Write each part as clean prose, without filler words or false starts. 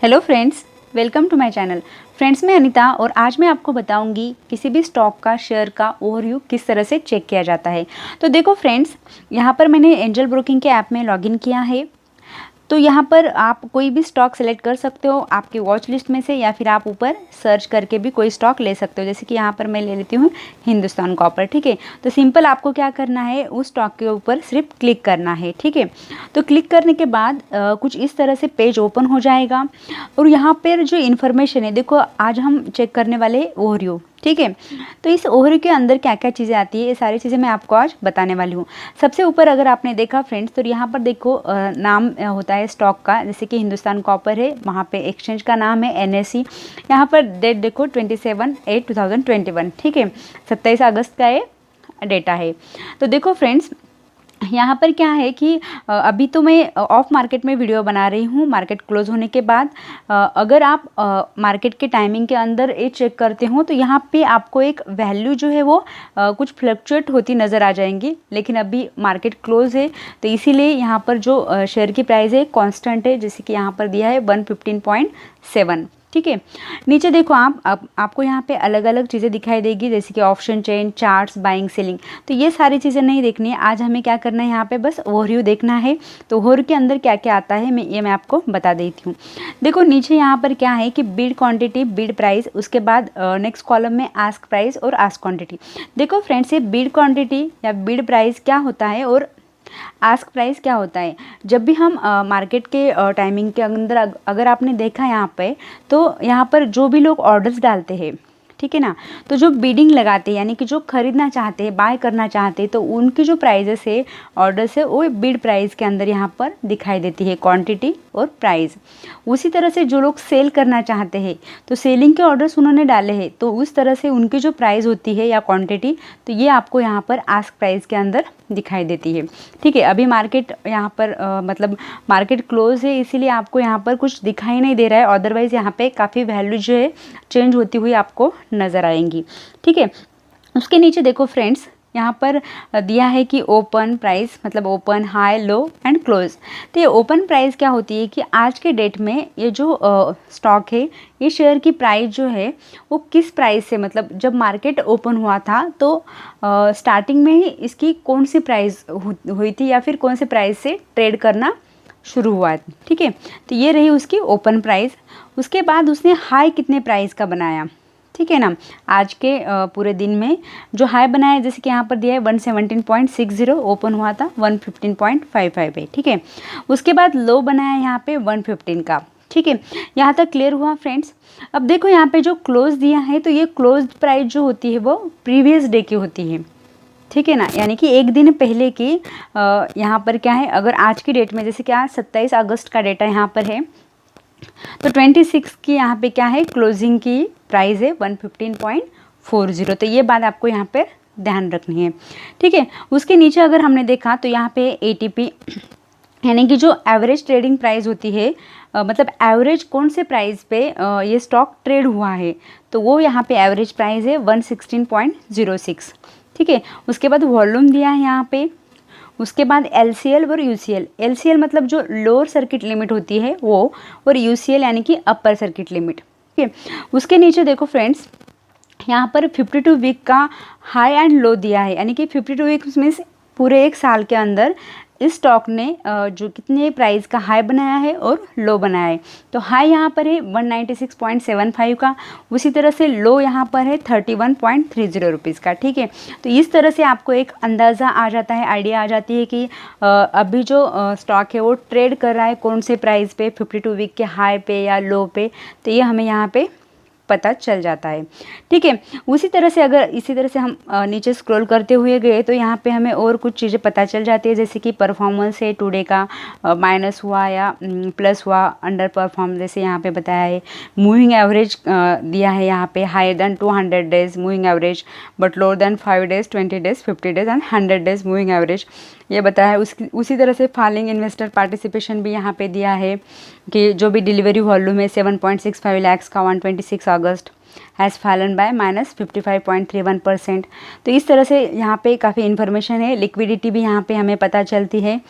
Hello friends, welcome to my channel. Friends, मैं अनीता और आज मैं आपको बताऊंगी किसी भी स्टॉक का शेयर का ओवरव्यू किस तरह से चेक किया जाता है। तो देखो फ्रेंड्स, यहाँ पर मैंने एंजल ब्रोकिंग के ऐप में लॉगिन किया है। तो यहाँ पर आप कोई भी स्टॉक सेलेक्ट कर सकते हो आपकी वॉच लिस्ट में से, या फिर आप ऊपर सर्च करके भी कोई स्टॉक ले सकते हो। जैसे कि यहाँ पर मैं ले लेती हूँ हिंदुस्तान कॉपर। ठीक है, तो सिंपल आपको क्या करना है, उस स्टॉक के ऊपर सिर्फ क्लिक करना है। ठीक है, तो क्लिक करने के बाद कुछ इस तरह से पेज ओपन हो जाएगा और यहाँ पर जो इन्फॉर्मेशन है, देखो आज हम चेक करने वाले ओवरव्यू। ठीक है, तो इस ओवरव्यू के अंदर क्या क्या चीज़ें आती है, ये सारी चीज़ें मैं आपको आज बताने वाली हूँ। सबसे ऊपर अगर आपने देखा फ्रेंड्स, तो यहाँ पर देखो नाम होता है स्टॉक का। जैसे कि हिंदुस्तान कॉपर है, वहाँ पे एक्सचेंज का नाम है NSE। यहाँ पर डेट देखो 27/8/2021। ठीक है, 27 अगस्त का ये डेटा है। तो देखो फ्रेंड्स, यहाँ पर क्या है कि अभी तो मैं ऑफ मार्केट में वीडियो बना रही हूँ मार्केट क्लोज होने के बाद। अगर आप मार्केट के टाइमिंग के अंदर ये चेक करते हो तो यहाँ पे आपको एक वैल्यू जो है वो कुछ फ्लक्चुएट होती नज़र आ जाएंगी, लेकिन अभी मार्केट क्लोज है तो इसीलिए यहाँ पर जो शेयर की प्राइस है कांस्टेंट है। जैसे कि यहाँ पर दिया है 115.7। ठीक है, नीचे देखो आपको यहाँ पे अलग अलग चीज़ें दिखाई देगी, जैसे कि option chain, charts, buying, selling. तो ये सारी चीज़ें नहीं देखनी है, आज हमें क्या करना है, यहाँ पे बस ओवरव्यू देखना है। तो ओवरव्यू के अंदर क्या क्या आता है मैं आपको बता देती हूँ। देखो नीचे यहाँ पर क्या है कि बिड क्वांटिटी, बिड प्राइस, उसके बाद नेक्स्ट कॉलम में आस्क प्राइस और आस्क क्वांटिटी। देखो फ्रेंड्स, ये बिड क्वांटिटी या बिड प्राइस क्या होता है और आस्क प्राइस क्या होता है। जब भी हम मार्केट के टाइमिंग के अंदर अगर आपने देखा यहाँ पे, तो यहाँ पर जो भी लोग ऑर्डर्स डालते हैं, ठीक है ना, तो जो बीडिंग लगाते हैं यानी कि जो खरीदना चाहते हैं, बाय करना चाहते हैं, तो उनकी जो प्राइजेस है, ऑर्डर्स है, वो बिड प्राइस के अंदर यहाँ पर दिखाई देती है, क्वांटिटी और प्राइस। उसी तरह से जो लोग सेल करना चाहते हैं, तो सेलिंग के ऑर्डर्स उन्होंने डाले हैं, तो उस तरह से उनकी जो प्राइस होती है या क्वांटिटी, तो ये आपको यहाँ पर आस्क प्राइस के अंदर दिखाई देती है। ठीक है, अभी मार्केट यहाँ पर मतलब मार्केट क्लोज है, इसीलिए आपको यहाँ पर कुछ दिखाई नहीं दे रहा है। अदरवाइज़ यहाँ पे काफ़ी वैल्यू जो है चेंज होती हुई आपको नज़र आएंगी। ठीक है, उसके नीचे देखो फ्रेंड्स, यहाँ पर दिया है कि ओपन प्राइस, मतलब open, high, low and close. तो ये ओपन प्राइस क्या होती है कि आज के डेट में ये जो स्टॉक है, ये शेयर की प्राइस जो है वो किस प्राइस से, मतलब जब मार्केट ओपन हुआ था तो स्टार्टिंग में ही इसकी कौन सी प्राइस हुई थी या फिर कौन से प्राइस से ट्रेड करना शुरू हुआ। ठीक है, तो ये रही उसकी ओपन प्राइस। उसके बाद उसने हाई कितने प्राइस का बनाया, ठीक है ना, आज के पूरे दिन में जो हाई बनाया, जैसे कि यहाँ पर दिया है 117.60, ओपन हुआ था 115.55 पे। ठीक है, उसके बाद लो बनाया यहाँ पे 115 का। ठीक है, यहाँ तक क्लियर हुआ फ्रेंड्स। अब देखो यहाँ पे जो क्लोज दिया है, तो ये क्लोज प्राइस जो होती है वो प्रीवियस डे की होती है। ठीक है ना, यानी कि एक दिन पहले की यहाँ पर क्या है, अगर आज की डेट में, जैसे कि आज 27 अगस्त का डेटा यहाँ पर है, तो 26 की यहाँ पे क्या है, क्लोजिंग की प्राइस है 115.40। तो ये बात आपको यहाँ पे ध्यान रखनी है। ठीक है, उसके नीचे अगर हमने देखा तो यहाँ पे ATP यानी कि जो एवरेज ट्रेडिंग प्राइस होती है, मतलब एवरेज कौन से प्राइस पे ये स्टॉक ट्रेड हुआ है, तो वो यहाँ पे एवरेज प्राइस है 116.06। ठीक है, उसके बाद वॉल्यूम दिया है यहाँ पे। उसके बाद LCL और UCL। LCL मतलब जो लोअर सर्किट लिमिट होती है वो, और UCL यानी कि अपर सर्किट लिमिट। ठीक है, उसके नीचे देखो फ्रेंड्स, यहाँ पर 52 वीक का हाई एंड लो दिया है, यानी कि 52 वीक्स मीन्स पूरे एक साल के अंदर इस स्टॉक ने जो कितने प्राइस का हाई बनाया है और लो बनाया है। तो हाई यहाँ पर है 196.75 का, उसी तरह से लो यहाँ पर है 31.30 रुपीज़ का। ठीक है, तो इस तरह से आपको एक अंदाज़ा आ जाता है, आइडिया आ जाती है कि अभी जो स्टॉक है वो ट्रेड कर रहा है कौन से प्राइस पे, 52 वीक के हाई पे या लो पे, तो ये हमें यहाँ पे पता चल जाता है। ठीक है, उसी तरह से अगर इसी तरह से हम नीचे स्क्रॉल करते हुए गए तो यहाँ पे हमें और कुछ चीज़ें पता चल जाती है, जैसे कि परफॉर्मेंस है टुडे का, माइनस हुआ या प्लस हुआ, अंडर परफॉर्म जैसे यहाँ पे बताया है। मूविंग एवरेज दिया है यहाँ पे, higher than 200 days moving average but lower than 5 days, 20 days, 50 days and 100 days moving average, ये बताया है। उसी तरह से फॉलिंग इन्वेस्टर पार्टिसिपेशन भी यहाँ पे दिया है कि जो भी डिलीवरी वॉल्यूम है 7.65 लाख का 126 अगस्त, हैज़ फॉलन बाय -55.31%। तो इस तरह से यहाँ पे काफ़ी इन्फॉर्मेशन है। लिक्विडिटी भी यहाँ पे हमें पता चलती है।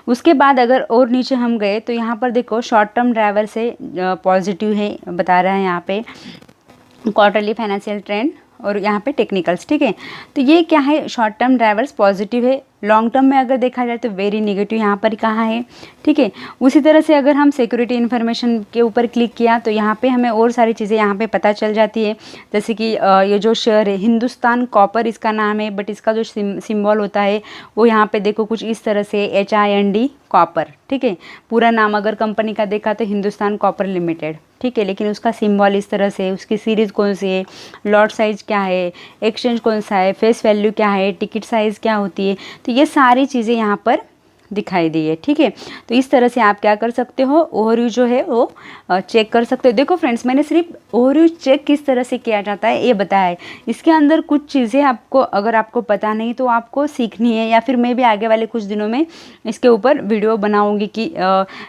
उसके बाद अगर और नीचे हम गए तो यहाँ पर देखो शॉर्ट टर्म ड्राइवर से पॉजिटिव है बता रहा है यहाँ पे क्वार्टरली फाइनेंशियल ट्रेंड और यहाँ पे टेक्निकल्स, ठीक है। तो ये क्या है, शॉर्ट टर्म ड्राइवर्स पॉजिटिव है। लॉन्ग टर्म में अगर देखा जाए तो वेरी नेगेटिव यहाँ पर कहा है, ठीक है। उसी तरह से अगर हम सिक्योरिटी इन्फॉर्मेशन के ऊपर क्लिक किया तो यहाँ पे हमें और सारी चीज़ें यहाँ पे पता चल जाती है। जैसे कि ये जो शेयर है हिंदुस्तान कॉपर इसका नाम है, बट इसका जो सिंबल होता है वो यहाँ पे देखो कुछ इस तरह से HIND कॉपर, ठीक है। पूरा नाम अगर कंपनी का देखा तो हिंदुस्तान कॉपर लिमिटेड, ठीक है, लेकिन उसका सिंबल इस तरह से, उसकी सीरीज़ कौन सी है, लॉट साइज़ क्या है, एक्सचेंज कौन सा है, फेस वैल्यू क्या है, टिकट साइज़ क्या होती है, तो ये सारी चीज़ें यहाँ पर दिखाई दी है, ठीक है। तो इस तरह से आप क्या कर सकते हो, ओवरव्यू जो है वो चेक कर सकते हो। देखो फ्रेंड्स, मैंने सिर्फ ओवरव्यू चेक किस तरह से किया जाता है ये बताया है। इसके अंदर कुछ चीज़ें आपको अगर आपको पता नहीं तो आपको सीखनी है, या फिर मैं भी आगे वाले कुछ दिनों में इसके ऊपर वीडियो बनाऊंगी कि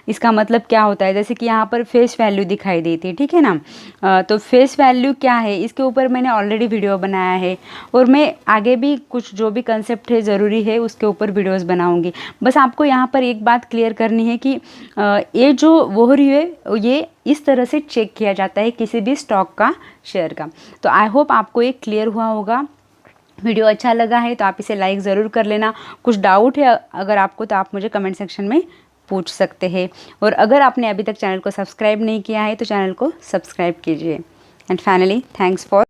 इसका मतलब क्या होता है। जैसे कि यहाँ पर फेस वैल्यू दिखाई दी थी, ठीक है ना। तो फेस वैल्यू क्या है इसके ऊपर मैंने ऑलरेडी वीडियो बनाया है, और मैं आगे भी कुछ जो भी कंसेप्ट है ज़रूरी है उसके ऊपर वीडियोज़ बनाऊँगी। बस आपको यहाँ पर एक बात क्लियर करनी है कि ये जो ओवरव्यू है ये इस तरह से चेक किया जाता है किसी भी स्टॉक का, शेयर का। तो आई होप आपको ये क्लियर हुआ होगा। वीडियो अच्छा लगा है तो आप इसे लाइक ज़रूर कर लेना। कुछ डाउट है अगर आपको तो आप मुझे कमेंट सेक्शन में पूछ सकते हैं। और अगर आपने अभी तक चैनल को सब्सक्राइब नहीं किया है तो चैनल को सब्सक्राइब कीजिए। And finally thanks for